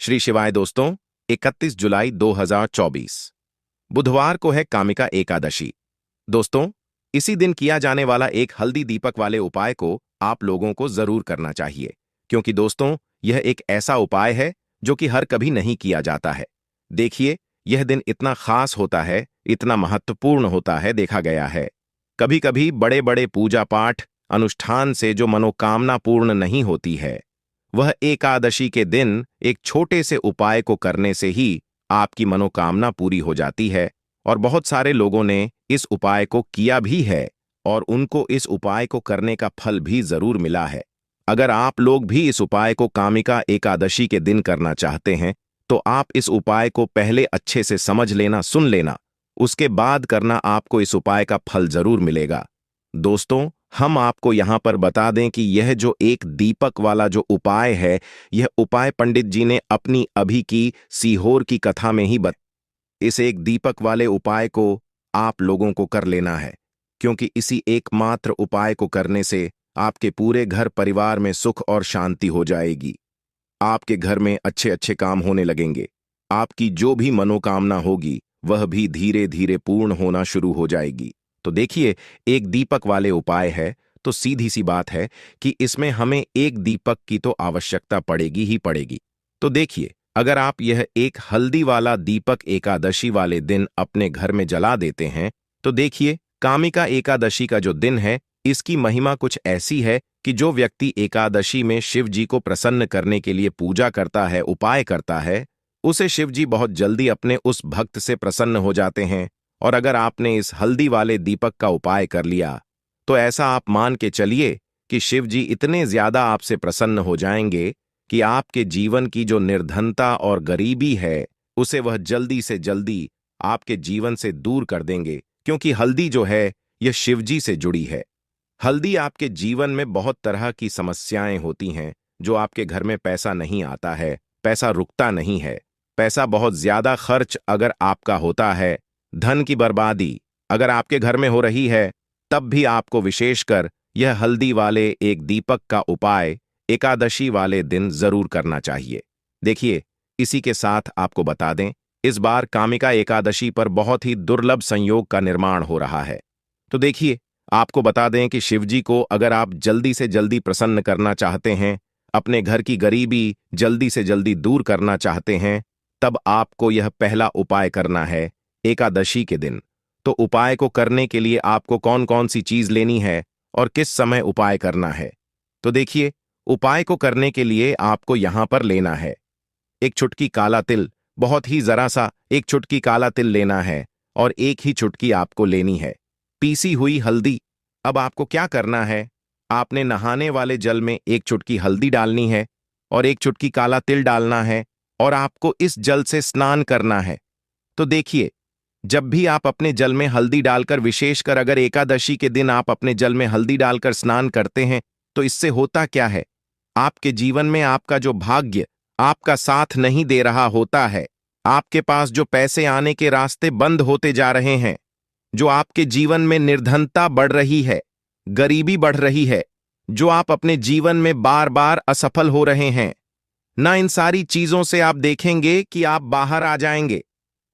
श्री शिवाय दोस्तों, 31 जुलाई 2024 बुधवार को है कामिका एकादशी। दोस्तों, इसी दिन किया जाने वाला एक हल्दी दीपक वाले उपाय को आप लोगों को जरूर करना चाहिए, क्योंकि दोस्तों यह एक ऐसा उपाय है जो कि हर कभी नहीं किया जाता है। देखिए, यह दिन इतना खास होता है, इतना महत्वपूर्ण होता है, देखा गया है कभी कभी बड़े बड़े पूजा पाठ अनुष्ठान से जो मनोकामना पूर्ण नहीं होती है, वह एकादशी के दिन एक छोटे से उपाय को करने से ही आपकी मनोकामना पूरी हो जाती है। और बहुत सारे लोगों ने इस उपाय को किया भी है और उनको इस उपाय को करने का फल भी जरूर मिला है। अगर आप लोग भी इस उपाय को कामिका एकादशी के दिन करना चाहते हैं, तो आप इस उपाय को पहले अच्छे से समझ लेना, सुन लेना, उसके बाद करना, आपको इस उपाय का फल जरूर मिलेगा। दोस्तों, हम आपको यहां पर बता दें कि यह जो एक दीपक वाला जो उपाय है, यह उपाय पंडित जी ने अपनी अभी की सीहोर की कथा में ही इस एक दीपक वाले उपाय को आप लोगों को कर लेना है, क्योंकि इसी एकमात्र उपाय को करने से आपके पूरे घर परिवार में सुख और शांति हो जाएगी। आपके घर में अच्छे अच्छे काम होने लगेंगे। आपकी जो भी मनोकामना होगी वह भी धीरे धीरे पूर्ण होना शुरू हो जाएगी। तो देखिए, एक दीपक वाले उपाय है, तो सीधी सी बात है कि इसमें हमें एक दीपक की तो आवश्यकता पड़ेगी ही पड़ेगी। तो देखिए, अगर आप यह एक हल्दी वाला दीपक एकादशी वाले दिन अपने घर में जला देते हैं, तो देखिए, कामिका एकादशी का जो दिन है, इसकी महिमा कुछ ऐसी है कि जो व्यक्ति एकादशी में शिव जी को प्रसन्न करने के लिए पूजा करता है, उपाय करता है, उसे शिव जी बहुत जल्दी अपने उस भक्त से प्रसन्न हो जाते हैं। और अगर आपने इस हल्दी वाले दीपक का उपाय कर लिया, तो ऐसा आप मान के चलिए कि शिव जी इतने ज्यादा आपसे प्रसन्न हो जाएंगे कि आपके जीवन की जो निर्धनता और गरीबी है, उसे वह जल्दी से जल्दी आपके जीवन से दूर कर देंगे, क्योंकि हल्दी जो है, यह शिवजी से जुड़ी है। हल्दी आपके जीवन में बहुत तरह की समस्याएं होती हैं, जो आपके घर में पैसा नहीं आता है, पैसा रुकता नहीं है, पैसा बहुत ज्यादा खर्च अगर आपका होता है, धन की बर्बादी अगर आपके घर में हो रही है, तब भी आपको विशेषकर यह हल्दी वाले एक दीपक का उपाय एकादशी वाले दिन जरूर करना चाहिए। देखिए, इसी के साथ आपको बता दें, इस बार कामिका एकादशी पर बहुत ही दुर्लभ संयोग का निर्माण हो रहा है। तो देखिए, आपको बता दें कि शिवजी को अगर आप जल्दी से जल्दी प्रसन्न करना चाहते हैं, अपने घर की गरीबी जल्दी से जल्दी दूर करना चाहते हैं, तब आपको यह पहला उपाय करना है एकादशी के दिन। तो उपाय को करने के लिए आपको कौन कौन सी चीज लेनी है और किस समय उपाय करना है, तो देखिए, उपाय को करने के लिए आपको यहां पर लेना है एक चुटकी काला तिल, बहुत ही जरा सा एक चुटकी काला तिल लेना है, और एक ही चुटकी आपको लेनी है पीसी हुई हल्दी। अब आपको क्या करना है, आपने नहाने वाले जल में एक चुटकी हल्दी डालनी है और एक चुटकी काला तिल डालना है, और आपको इस जल से स्नान करना है। तो देखिए, जब भी आप अपने जल में हल्दी डालकर, विशेषकर अगर एकादशी के दिन आप अपने जल में हल्दी डालकर स्नान करते हैं, तो इससे होता क्या है, आपके जीवन में आपका जो भाग्य आपका साथ नहीं दे रहा होता है, आपके पास जो पैसे आने के रास्ते बंद होते जा रहे हैं, जो आपके जीवन में निर्धनता बढ़ रही है, गरीबी बढ़ रही है, जो आप अपने जीवन में बार बार असफल हो रहे हैं ना, इन सारी चीजों से आप देखेंगे कि आप बाहर आ जाएंगे।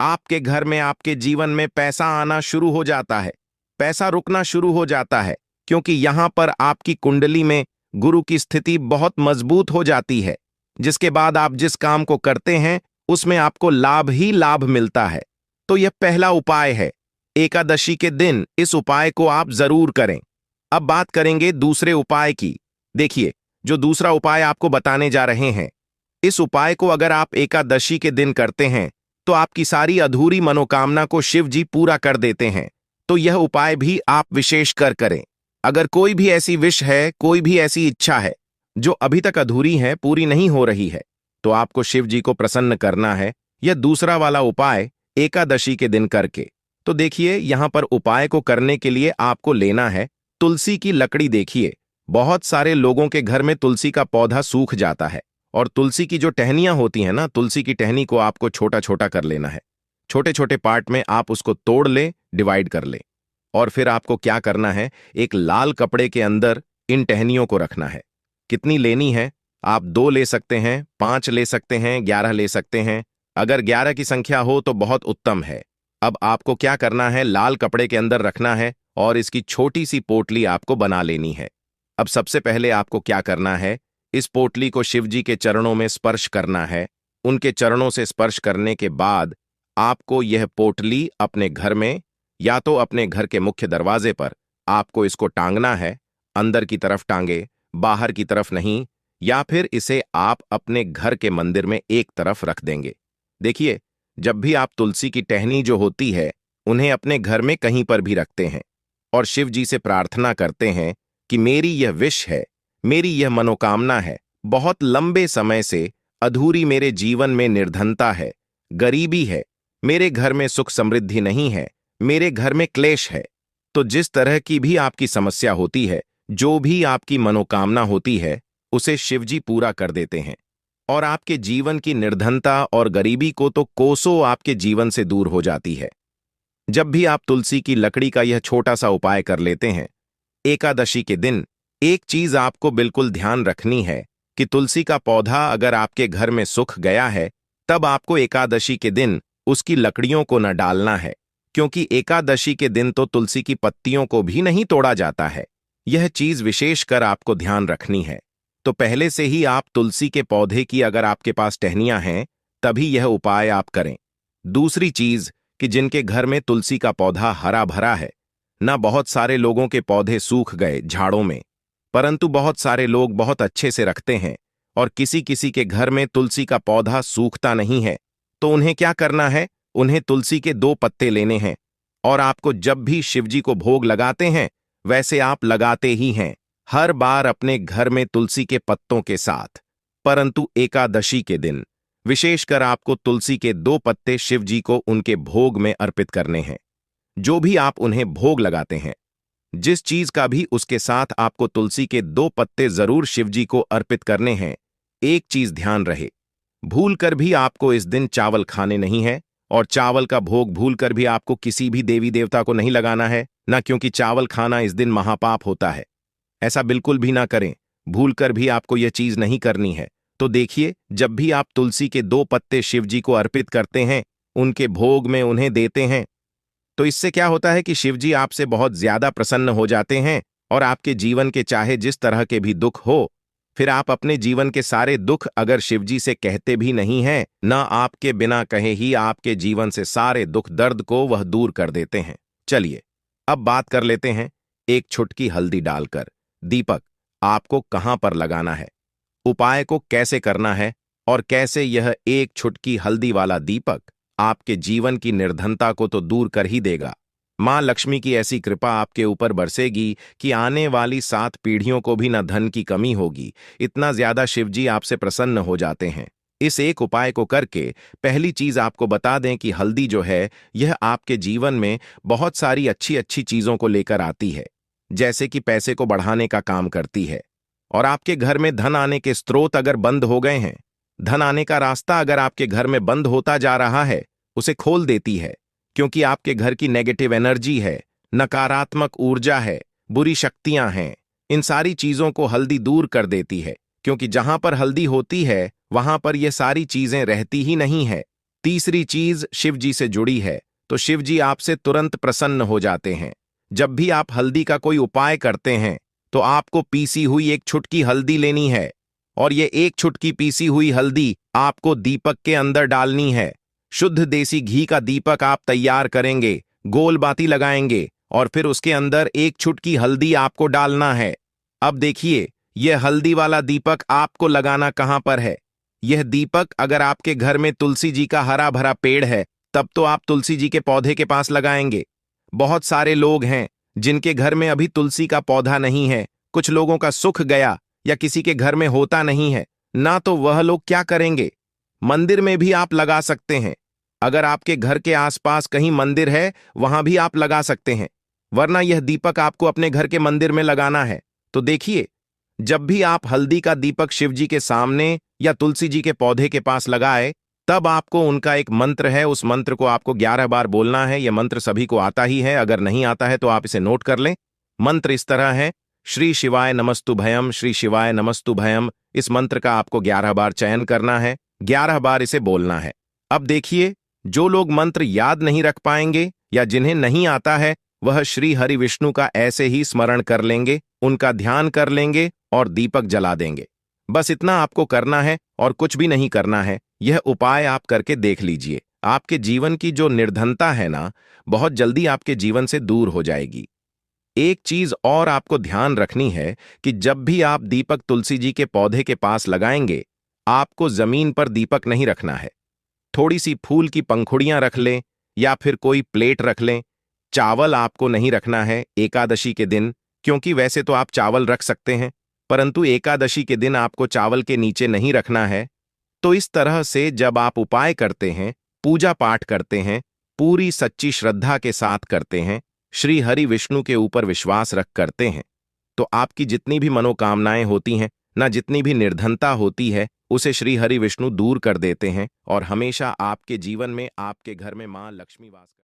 आपके घर में, आपके जीवन में पैसा आना शुरू हो जाता है, पैसा रुकना शुरू हो जाता है, क्योंकि यहां पर आपकी कुंडली में गुरु की स्थिति बहुत मजबूत हो जाती है, जिसके बाद आप जिस काम को करते हैं उसमें आपको लाभ ही लाभ मिलता है। तो यह पहला उपाय है, एकादशी के दिन इस उपाय को आप जरूर करें। अब बात करेंगे दूसरे उपाय की। देखिए, जो दूसरा उपाय आपको बताने जा रहे हैं, इस उपाय को अगर आप एकादशी के दिन करते हैं, तो आपकी सारी अधूरी मनोकामना को शिव जी पूरा कर देते हैं। तो यह उपाय भी आप विशेष कर करें। अगर कोई भी ऐसी विश है, कोई भी ऐसी इच्छा है जो अभी तक अधूरी है, पूरी नहीं हो रही है, तो आपको शिव जी को प्रसन्न करना है यह दूसरा वाला उपाय एकादशी के दिन करके। तो देखिए, यहां पर उपाय को करने के लिए आपको लेना है तुलसी की लकड़ी। देखिए, बहुत सारे लोगों के घर में तुलसी का पौधा सूख जाता है, और तुलसी की जो टहनियां होती हैं ना, तुलसी की टहनी को आपको छोटा छोटा कर लेना है, छोटे छोटे पार्ट में आप उसको तोड़ ले, डिवाइड कर ले, और फिर आपको क्या करना है, एक लाल कपड़े के अंदर इन टहनियों को रखना है। कितनी लेनी है, आप 2 ले सकते हैं, 5 ले सकते हैं, 11 ले सकते हैं। अगर 11 की संख्या हो तो बहुत उत्तम है। अब आपको क्या करना है, लाल कपड़े के अंदर रखना है और इसकी छोटी सी पोटली आपको बना लेनी है। अब सबसे पहले आपको क्या करना है, इस पोटली को शिव जी के चरणों में स्पर्श करना है। उनके चरणों से स्पर्श करने के बाद आपको यह पोटली अपने घर में या तो अपने घर के मुख्य दरवाजे पर आपको इसको टांगना है। अंदर की तरफ टांगे, बाहर की तरफ नहीं, या फिर इसे आप अपने घर के मंदिर में एक तरफ रख देंगे। देखिए, जब भी आप तुलसी की टहनी जो होती है उन्हें अपने घर में कहीं पर भी रखते हैं और शिव जी से प्रार्थना करते हैं कि मेरी यह विश है, मेरी यह मनोकामना है, बहुत लंबे समय से अधूरी मेरे जीवन में निर्धनता है, गरीबी है, मेरे घर में सुख समृद्धि नहीं है, मेरे घर में क्लेश है। तो जिस तरह की भी आपकी समस्या होती है, जो भी आपकी मनोकामना होती है, उसे शिवजी पूरा कर देते हैं और आपके जीवन की निर्धनता और गरीबी को तो कोसों आपके जीवन से दूर हो जाती है। जब भी आप तुलसी की लकड़ी का यह छोटा सा उपाय कर लेते हैं, एकादशी के दिन एक चीज आपको बिल्कुल ध्यान रखनी है कि तुलसी का पौधा अगर आपके घर में सूख गया है, तब आपको एकादशी के दिन उसकी लकड़ियों को न डालना है, क्योंकि एकादशी के दिन तो तुलसी की पत्तियों को भी नहीं तोड़ा जाता है। यह चीज विशेषकर आपको ध्यान रखनी है। तो पहले से ही आप तुलसी के पौधे की अगर आपके पास टहनियां हैं, तभी यह उपाय आप करें। दूसरी चीज कि जिनके घर में तुलसी का पौधा हरा भरा है, ना बहुत सारे लोगों के पौधे सूख गए झाड़ों में, परंतु बहुत सारे लोग बहुत अच्छे से रखते हैं और किसी किसी के घर में तुलसी का पौधा सूखता नहीं है, तो उन्हें क्या करना है, उन्हें तुलसी के 2 पत्ते लेने हैं और आपको जब भी शिवजी को भोग लगाते हैं वैसे आप लगाते ही हैं, हर बार अपने घर में तुलसी के पत्तों के साथ। परंतु एकादशी के दिन विशेषकर आपको तुलसी के 2 पत्ते शिवजी को उनके भोग में अर्पित करने हैं। जो भी आप उन्हें भोग लगाते हैं, जिस चीज का भी, उसके साथ आपको तुलसी के 2 पत्ते जरूर शिवजी को अर्पित करने हैं। एक चीज ध्यान रहे, भूलकर भी आपको इस दिन चावल खाने नहीं है और चावल का भोग भूलकर भी आपको किसी भी देवी देवता को नहीं लगाना है ना, क्योंकि चावल खाना इस दिन महापाप होता है। ऐसा बिल्कुल भी ना करें, भूलकर भी आपको यह चीज नहीं करनी है। तो देखिए, जब भी आप तुलसी के 2 पत्ते शिवजी को अर्पित करते हैं, उनके भोग में उन्हें देते हैं, तो इससे क्या होता है कि शिवजी आपसे बहुत ज्यादा प्रसन्न हो जाते हैं और आपके जीवन के चाहे जिस तरह के भी दुख हो, फिर आप अपने जीवन के सारे दुख अगर शिवजी से कहते भी नहीं हैं, ना आपके बिना कहे ही आपके जीवन से सारे दुख दर्द को वह दूर कर देते हैं। चलिए अब बात कर लेते हैं, एक छुटकी हल्दी डालकर दीपक आपको कहां पर लगाना है, उपाय को कैसे करना है और कैसे यह एक छुटकी हल्दी वाला दीपक आपके जीवन की निर्धनता को तो दूर कर ही देगा। मां लक्ष्मी की ऐसी कृपा आपके ऊपर बरसेगी कि आने वाली 7 पीढ़ियों को भी न धन की कमी होगी। इतना ज्यादा शिवजी आपसे प्रसन्न हो जाते हैं। इस एक उपाय को करके पहली चीज आपको बता दें कि हल्दी जो है, यह आपके जीवन में बहुत सारी अच्छी अच्छी चीजों को लेकर आती है, जैसे कि पैसे को बढ़ाने का काम करती है और आपके घर में धन आने के स्रोत अगर बंद हो गए हैं, धन आने का रास्ता अगर आपके घर में बंद होता जा रहा है, उसे खोल देती है, क्योंकि आपके घर की नेगेटिव एनर्जी है, नकारात्मक ऊर्जा है, बुरी शक्तियां हैं। इन सारी चीजों को हल्दी दूर कर देती है, क्योंकि जहां पर हल्दी होती है वहां पर ये सारी चीजें रहती ही नहीं है। तीसरी चीज शिवजी से जुड़ी है, तो शिवजी आपसे तुरंत प्रसन्न हो जाते हैं। जब भी आप हल्दी का कोई उपाय करते हैं, तो आपको पीसी हुई एक छुटकी हल्दी लेनी है और ये एक छुटकी पीसी हुई हल्दी आपको दीपक के अंदर डालनी है। शुद्ध देसी घी का दीपक आप तैयार करेंगे, गोल बाती लगाएंगे और फिर उसके अंदर एक छुटकी हल्दी आपको डालना है। अब देखिए, यह हल्दी वाला दीपक आपको लगाना कहां पर है। यह दीपक अगर आपके घर में तुलसी जी का हरा भरा पेड़ है, तब तो आप तुलसी जी के पौधे के पास लगाएंगे। बहुत सारे लोग हैं जिनके घर में अभी तुलसी का पौधा नहीं है, कुछ लोगों का सूख गया या किसी के घर में होता नहीं है ना, तो वह लोग क्या करेंगे, मंदिर में भी आप लगा सकते हैं। अगर आपके घर के आसपास कहीं मंदिर है, वहां भी आप लगा सकते हैं, वरना यह दीपक आपको अपने घर के मंदिर में लगाना है। तो देखिए, जब भी आप हल्दी का दीपक शिवजी के सामने या तुलसी जी के पौधे के पास लगाए, तब आपको उनका एक मंत्र है, उस मंत्र को आपको 11 बार बोलना है। यह मंत्र सभी को आता ही है, अगर नहीं आता है तो आप इसे नोट कर लें। मंत्र इस तरह है, श्री शिवाय नमस्तुभयम, श्री शिवाय नमस्तुभयम। इस मंत्र का आपको 11 बार चयन करना है, 11 बार इसे बोलना है। अब देखिए, जो लोग मंत्र याद नहीं रख पाएंगे या जिन्हें नहीं आता है, वह श्री हरि विष्णु का ऐसे ही स्मरण कर लेंगे, उनका ध्यान कर लेंगे और दीपक जला देंगे। बस इतना आपको करना है और कुछ भी नहीं करना है। यह उपाय आप करके देख लीजिए, आपके जीवन की जो निर्धनता है ना, बहुत जल्दी आपके जीवन से दूर हो जाएगी। एक चीज और आपको ध्यान रखनी है कि जब भी आप दीपक तुलसी जी के पौधे के पास लगाएंगे, आपको जमीन पर दीपक नहीं रखना है। थोड़ी सी फूल की पंखुड़ियां रख लें या फिर कोई प्लेट रख लें। चावल आपको नहीं रखना है एकादशी के दिन, क्योंकि वैसे तो आप चावल रख सकते हैं, परंतु एकादशी के दिन आपको चावल के नीचे नहीं रखना है। तो इस तरह से जब आप उपाय करते हैं, पूजा पाठ करते हैं, पूरी सच्ची श्रद्धा के साथ करते हैं, श्री हरि विष्णु के ऊपर विश्वास रख करते हैं, तो आपकी जितनी भी मनोकामनाएं होती हैं ना, जितनी भी निर्धनता होती है, उसे श्री हरि विष्णु दूर कर देते हैं और हमेशा आपके जीवन में, आपके घर में मां लक्ष्मी वास